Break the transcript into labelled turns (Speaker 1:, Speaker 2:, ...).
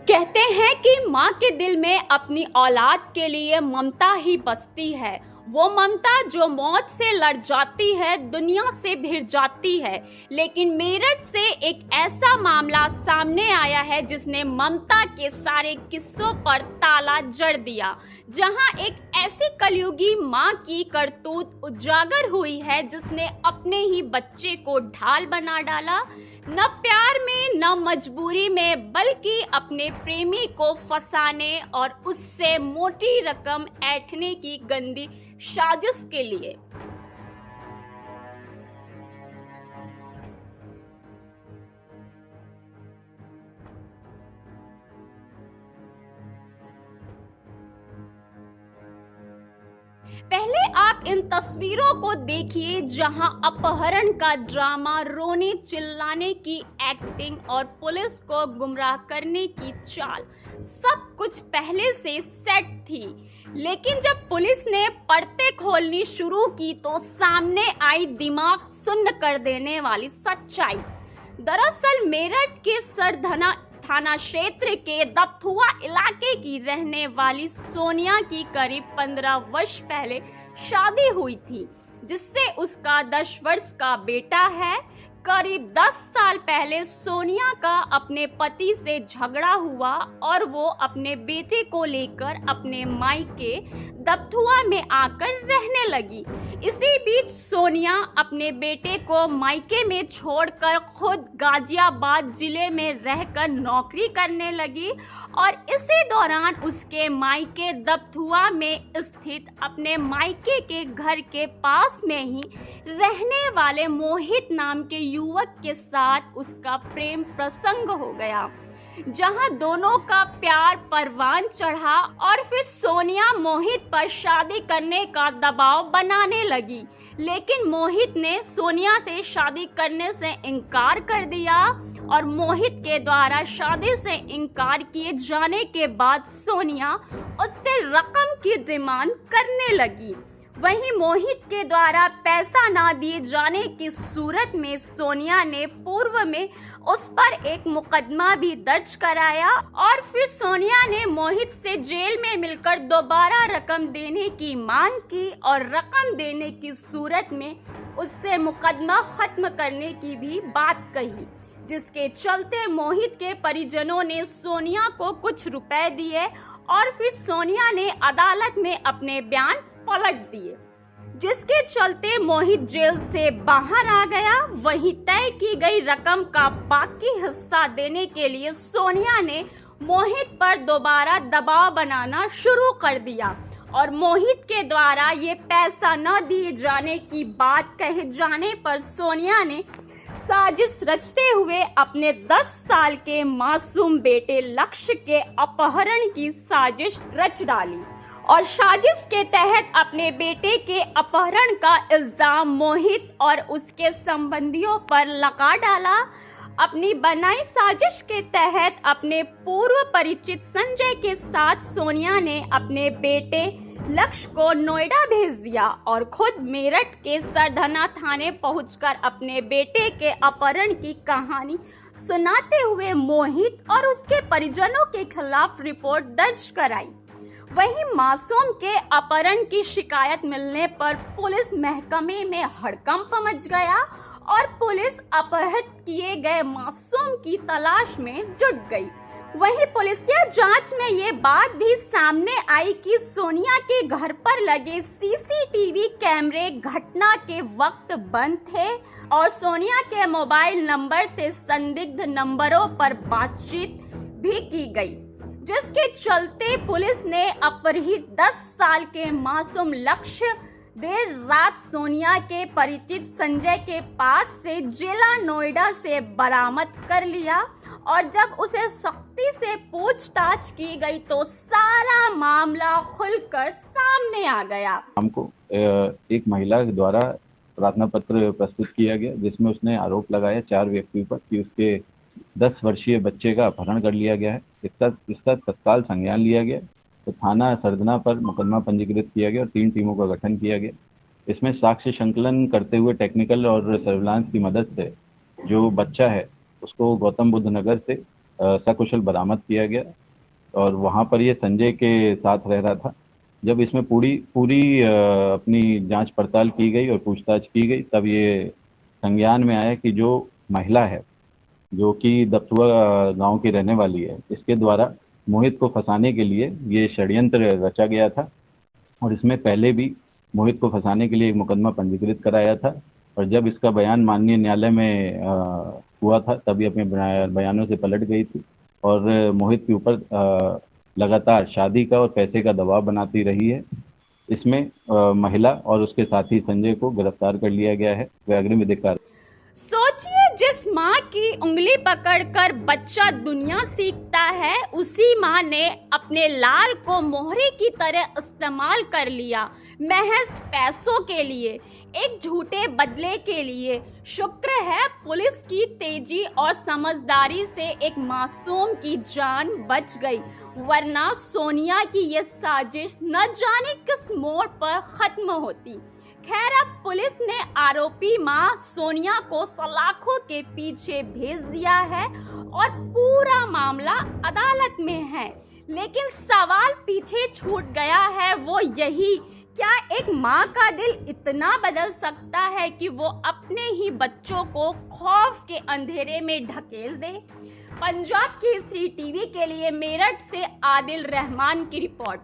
Speaker 1: कहते हैं कि माँ के दिल में अपनी औलाद के लिए ममता ही बसती है। वो ममता जो मौत से लड़ जाती है, दुनिया से भिड़ जाती है। लेकिन मेरठ से एक ऐसा मामला सामने आया है जिसने ममता के सारे किस्सों पर ताला जड़ दिया। जहां एक ऐसी कलयुगी माँ की करतूत उजागर हुई है जिसने अपने ही बच्चे को ढाल बना डाला, न प्यार में न मजबूरी में, बल्कि अपने प्रेमी को फंसाने और उससे मोटी रकम ऐंठने की गंदी साजिश के लिए। पहले आप इन तस्वीरों को देखिए जहां अपहरण का ड्रामा, रोने चिल्लाने की एक्टिंग और पुलिस को गुमराह करने की चाल, सब कुछ पहले से सेट थी। लेकिन जब पुलिस ने पर्दे खोलनी शुरू की तो सामने आई दिमाग सुन्न कर देने वाली सच्चाई। दरअसल मेरठ के सरधना थाना क्षेत्र के दबथुआ इलाके की रहने वाली सोनिया की करीब 15 वर्ष पहले शादी हुई थी, जिससे उसका 10 वर्ष का बेटा है। करीब 10 साल पहले सोनिया का अपने पति से झगड़ा हुआ और वो अपने बेटे को लेकर अपने मायके दबथुआ में आकर रहने लगी। इसी बीच सोनिया अपने बेटे को मायके में छोड़कर खुद गाजियाबाद जिले में रहकर नौकरी करने लगी और इसी दौरान उसके मायके दबथुआ में स्थित अपने मायके के घर के पास में ही रहने वाले मोहित नाम के युवक के साथ उसका प्रेम प्रसंग हो गया, जहां दोनों का प्यार परवान चढ़ा और फिर सोनिया मोहित पर शादी करने का दबाव बनाने लगी। लेकिन मोहित ने सोनिया से शादी करने से इनकार कर दिया और मोहित के द्वारा शादी से इनकार किए जाने के बाद सोनिया उससे रकम की डिमांड करने लगी। वहीं मोहित के द्वारा पैसा ना दिए जाने की सूरत में सोनिया ने पूर्व में उस पर एक मुकदमा भी दर्ज कराया और फिर सोनिया ने मोहित से जेल में मिलकर दोबारा रकम देने की मांग की और रकम देने की सूरत में उससे मुकदमा खत्म करने की भी बात कही, जिसके चलते मोहित के परिजनों ने सोनिया को कुछ रुपए दिए और फिर सोनिया ने अदालत में अपने बयान पलट दिए, जिसके चलते मोहित जेल से बाहर आ गया। वहीं तय की गई रकम का बाकी हिस्सा देने के लिए सोनिया ने मोहित पर दोबारा दबाव बनाना शुरू कर दिया और मोहित के द्वारा ये पैसा न दिए जाने की बात कहे जाने पर सोनिया ने साजिश रचते हुए अपने 10 साल के मासूम बेटे लक्ष्य के अपहरण की साजिश रच डाली और साजिश के तहत अपने बेटे के अपहरण का इल्जाम मोहित और उसके संबंधियों पर लगा डाला। अपनी बनाई साजिश के तहत अपने पूर्व परिचित संजय के साथ सोनिया ने अपने बेटे लक्ष्य को नोएडा भेज दिया और खुद मेरठ के सरधना थाने पहुंचकर अपने बेटे के अपहरण की कहानी सुनाते हुए मोहित और उसके परिजनों के खिलाफ रिपोर्ट दर्ज कराई। वहीं मासूम के अपहरण की शिकायत मिलने पर पुलिस महकमे में हड़कंप मच गया और पुलिस अपहृत किए गए मासूम की तलाश में जुट गई। वहीं पुलिसिया जांच में ये बात भी सामने आई कि सोनिया के घर पर लगे सीसीटीवी कैमरे घटना के वक्त बंद थे और सोनिया के मोबाइल नंबर से संदिग्ध नंबरों पर बातचीत भी की गई, जिसके चलते पुलिस ने अपहृत 10 साल के मासूम लक्ष्य देर रात सोनिया के परिचित संजय के पास से जिला नोएडा से बरामद कर लिया और जब उसे सख्ती से पूछताछ की गई तो सारा मामला खुलकर सामने आ गया।
Speaker 2: हमको एक महिला द्वारा प्रार्थना पत्र प्रस्तुत किया गया जिसमें उसने आरोप लगाया 4 व्यक्तियों पर कि उसके 10 वर्षीय बच्चे का अपहरण कर लिया गया है। इसका तत्काल संज्ञान लिया गया तो थाना सरधना पर मुकदमा पंजीकृत किया गया और 3 टीमों का गठन किया गया। इसमें साक्ष्य संकलन करते हुए टेक्निकल और सर्विलांस की मदद से जो बच्चा है उसको गौतम बुद्ध नगर से सकुशल बरामद किया गया और वहां पर ये संजय के साथ रह रहा था। जब इसमें पूरी पूरी अपनी जांच पड़ताल की गई और पूछताछ की गई, तब ये संज्ञान में आया कि जो महिला है, जो कि दपथुआ गांव की रहने वाली है, इसके द्वारा मोहित को फंसाने के लिए ये षड्यंत्र रचा गया था और इसमें पहले भी मोहित को फंसाने के लिए एक मुकदमा पंजीकृत कराया था। और जब इसका बयान माननीय न्यायालय में हुआ था, तब ये अपने बयानों से पलट गई थी और मोहित के ऊपर लगातार शादी का और पैसे का दबाव बनाती रही है। इसमें महिला और उसके साथी संजय को गिरफ्तार कर लिया गया है। वे अग्रिम विधिक कार्य।
Speaker 1: सोचिए, जिस माँ की उंगली पकड़कर बच्चा दुनिया सीखता है, उसी माँ ने अपने लाल को मोहरे की तरह इस्तेमाल कर लिया, महज पैसों के लिए, एक झूठे बदले के लिए। शुक्र है पुलिस की तेजी और समझदारी से एक मासूम की जान बच गई, वरना सोनिया की ये साजिश न जाने किस मोड़ पर खत्म होती। खैर, अब पुलिस ने आरोपी मां सोनिया को सलाखों के पीछे भेज दिया है और पूरा मामला अदालत में है। लेकिन सवाल पीछे छूट गया है, वो यही, क्या एक माँ का दिल इतना बदल सकता है कि वो अपने ही बच्चों को खौफ के अंधेरे में ढकेल दे? पंजाब केसरी टीवी के लिए मेरठ से आदिल रहमान की रिपोर्ट।